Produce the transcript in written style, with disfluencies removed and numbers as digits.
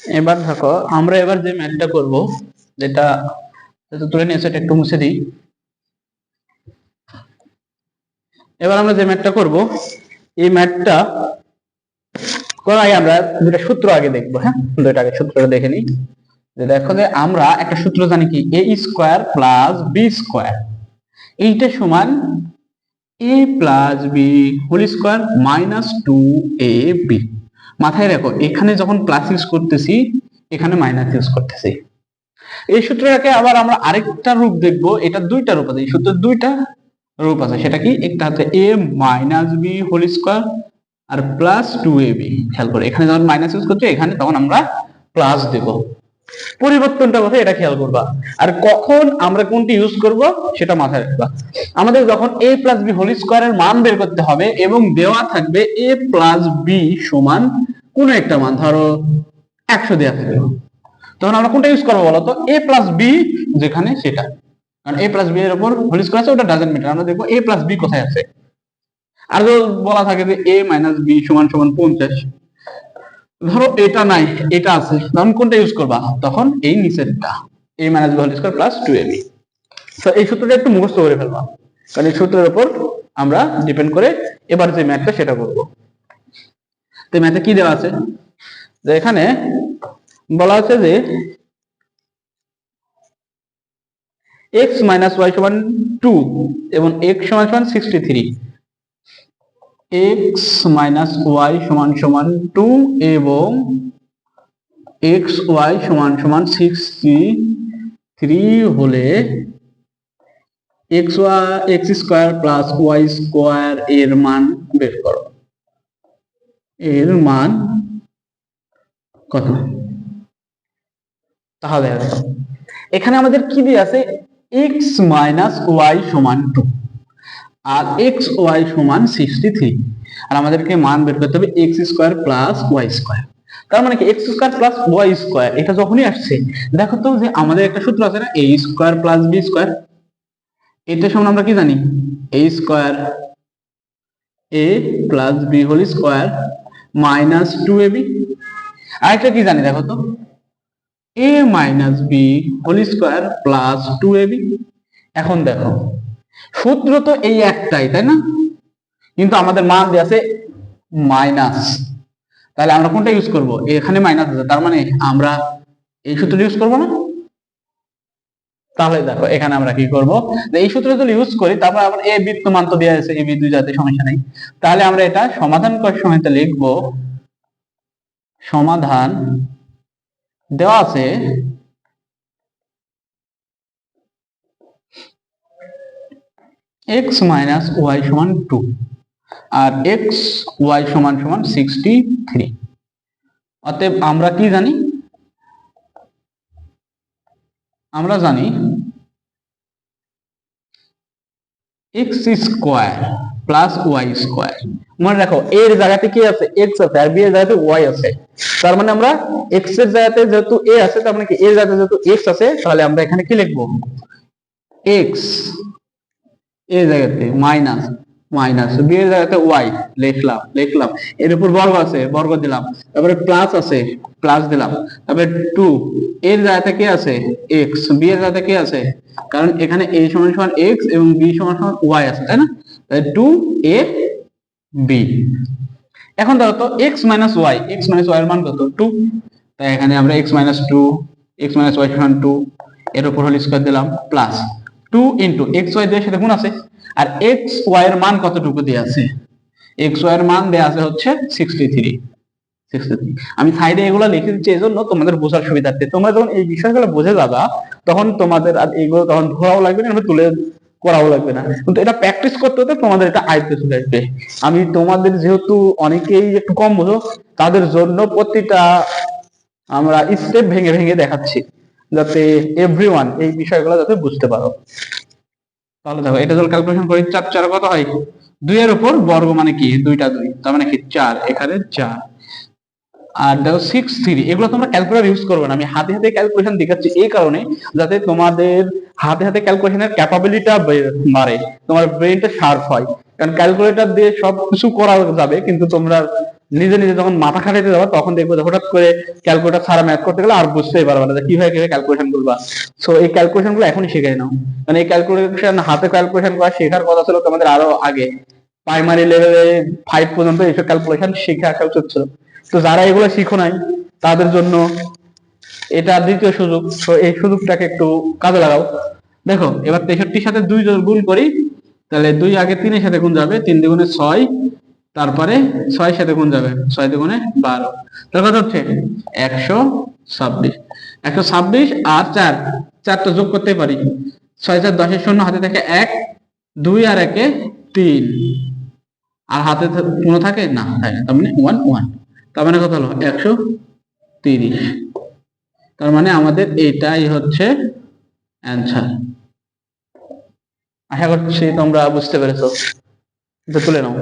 এবার দেখো আমরা এবার যে ম্যাথটা করব, যেটা তুলে নিয়েছে এটা একটু মুছে দিই। এবার আমরা যে ম্যাথটা করব, এই ম্যাথটা করার আগে আমরা দুটো সূত্র আগে দেখবো। হ্যাঁ, দুটো আগে সূত্রটা দেখে নিই। যে দেখো যে আমরা একটা সূত্র জানি কি, a square plus b square এইটা সমান a plus B whole square minus 2ab। মাথায় রাখো এখানে যখন প্লাস ইউজ করতেছি, এখানে মাইনাস ইউজ করতেছি। এই সূত্রটাকে আবার আমরা আরেকটা রূপ দেখবো, এটা দুইটা রূপ আছে, এই সূত্রের দুইটা রূপ আছে। সেটা কি, একটা হচ্ছে এ মাইনাস বি হোল স্কোয়ার আর প্লাস 2ab। খেয়াল করে এখানে যখন মাইনাস ইউজ করছি, এখানে তখন আমরা প্লাস দেব। পরিবর্তনটা কোথায় এটা খেয়াল করবা, আর কখন আমরা কোনটি ইউজ করব সেটা মাথায় রাখবা। আমাদের যখন a প্লাস বি হোল স্কোয়ারের মান বের করতে হবে এবং দেওয়া থাকবে a প্লাস বি সমান কোন একটা মান, ধরো 100 দেওয়া থাকবে, তখন আমরা কোনটা ইউজ করবো বলতো, a প্লাস বি যেখানে সেটা। কারণ a প্লাস বি এর উপর হোল স্কোয়ার আছে, ওটা ডাজন্ট ম্যাটার, আমরা দেখবো a প্লাস বি কোথায় আছে। আর যদি বলা থাকে যে a মাইনাস বি সমান সমান 50, ধরো এটা নাই, এটা আছে, তখন কোনটা ইউজ করবা, তখন এই নিচেরটা a minus B whole square plus 2ab। তো এই সূত্রটা একটু মুখস্থ করে ফেলবা, কারণ এই সূত্রের উপর আমরা ডিপেন্ড করে এবার যে ম্যাথটা সেটা করব। তো ম্যাথে কি দেওয়া আছে, যে এখানে বলা আছে যে x মাইনাস ওয়াই সমান 2 এবং x সমান সমান 63। x মাইনাস ওয়াই সমান সমান 2 এবং x y সমান সমান 63 হলে x square plus Y square এর মান বের করো। এর মান কত? তাহলে এখানে আমাদের কি দিয়ে আছে, x মাইনাস ওয়াই সমান 2 আর x y সমান 63, আর আমাদেরকে মান বের করতে হবে x square plus Y square. তার মানে কি x square plus Y square, এটা যখনই আসছে দেখো তো যে আমাদের একটা সূত্র আছে না, a square plus B square. এটা সমান আমরা কি জানি, a square a plus B whole square minus 2ab। আরেকটা কি জানি দেখো তো, a minus B whole square plus 2ab। এখন দেখো সূত্র তো এই একটাই, তাই না, কিন্তু আমাদের মান দেওয়া আছে মাইনাস, তাহলে আমরা কোনটা ইউজ করব, এখানে মাইনাস আছে, তার মানে আমরা এই সূত্রটা ইউজ করব না। তাহলে দেখো এখানে আমরা কি করব, এই সূত্র যদি ইউজ করি, তারপর আবার a বি তো মান তো দেওয়া আছে, a বি দুই জাতে সমস্যা নেই। তাহলে আমরা এটা সমাধান করার সময় লিখব, সমাধান দেওয়া আছে x মাইনাস ওয়াই সমান 2 আর x y সমান সমান 63। অতএব আমরা কি জানি, আমরা জানি x square plus Y square. মনে রাখো এর জায়গাতে কি আছে, x আছে, আর b এর জায়গাতে y আছে। তার মানে আমরা x এর জায়গাতে যেহেতু a আছে, তার মানে কি এর জায়গাতে যেহেতু x আছে, তাহলে আমরা এখানে কি লিখবো, x এর জায়গাতে মাইনাস মাইনাস, বি এর জায়গাতে ওয়াই লিখলাম এর উপর বর্গ আছে, বর্গ দিলাম, তারপরে প্লাস আছে, প্লাস দিলাম, তারপরে 2 এর জায়গাতে কি আছে, এক্স, বি এর জায়গাতে কি আছে, কারণ এখানে a সমান সমান এক্স এবং বি সমান সমান ওয়াই আছে, তাই না, তাই 2a বি। এখন ধরো তো এক্স মাইনাস ওয়াই এর মান কত, 2, তাই এখানে আমরা এক্স মাইনাস ওয়াই সমান 2 এর উপর হোল স্কয়ার দিলাম, প্লাস 2 ইনটু এক্স ওয়াই দিয়ে সাথে গুণ আছে, আর এক্স ওয়াই এর মান কতটুকু দেয়া আছে, এক্স ওয়াই এর মান দেয়া আছে হচ্ছে 63। আমি সাইডে এগুলো লিখে দিচ্ছি এজন্য তোমাদের বোঝার সুবিধার্থে। তোমরা যখন এই বিষয়গুলো বুঝে যাবা, তখন তোমাদের আর এগুলো তখন ধরাও লাগবে না, তুলে করাও লাগবে না, কিন্তু এটা প্র্যাকটিস করতে হতে তোমাদের এটা আয়ত্তে চলে আসবে। আমি তোমাদের যেহেতু অনেকেই একটু কম বোঝো, তাদের জন্য প্রতিটা আমরা স্টেপ ভেঙে ভেঙে দেখাচ্ছি, যাতে এভরিওয়ান এই বিষয়গুলো যাতে বুঝতে পারো। তাহলে দেখো এটা যদি ক্যালকুলেশন করি, 4 4 কত হয়, 2 এর উপর বর্গ মানে কি, 2টা 2, তার মানে কি 4, এখানে 4, আর দেখো 63। এগুলো তোমরা ক্যালকুলেটর ইউজ করবে না, আমি হাতে হাতে ক্যালকুলেশন দেখাচ্ছি এই কারণে, যাতে তোমাদের হাতে হাতে ক্যালকুলেশনের ক্যাপাবিলিটিটা বাড়ে, তোমার ব্রেনটা শার্প হয়। কারণ ক্যালকুলেটর দিয়ে সবকিছু করা যাবে, কিন্তু তোমরা নিজে নিজে যখন মাথা খাটাইতে যাবে তখন দেখবে যে হঠাৎ করে ক্যালকুলেটর ছাড়া ম্যাথ করতে গেলে আর বুঝতেই পারবে না যে কিভাবে ক্যালকুলেশন করবা। সো এই ক্যালকুলেশন গুলো এখনই শিখে নাও, মানে এই ক্যালকুলেশন হাতে ক্যালকুলেশন করা শেখার কথা ছিল তোমাদের আরো আগে, প্রাইমারি লেভেলে 5 পর্যন্ত এইসব ক্যালকুলেশন শেখা উচিত ছিল। তো যারা এগুলো শিখো নাই তাদের জন্য এটা দ্বিতীয় সুযোগ, তো এই সুযোগটাকে একটু কাজে লাগাও। দেখো এবার 63-র সাথে 2 গুণ করি, তাহলে 2 আগে 3-এর সাথে গুণ যাবে, 3 দুগুণে 6, তারপরে 6-এর সাথে গুণ যাবে, 6 দুগুণে 12, তার কথা হচ্ছে 126। 126 আর 4, 4টা যোগ করতে পারি, 6 4 10 এর 0 হাতে থাকে 1, 2 আর 1 3, আর হাতে কোনো থাকে না, তাই না, তার মানে 1 1, তার মানে কত হলো 130। তার মানে আমাদের এটাই হচ্ছে অ্যান্সার। আশা করছি তোমরা বুঝতে পেরেছো, তুলে নাও।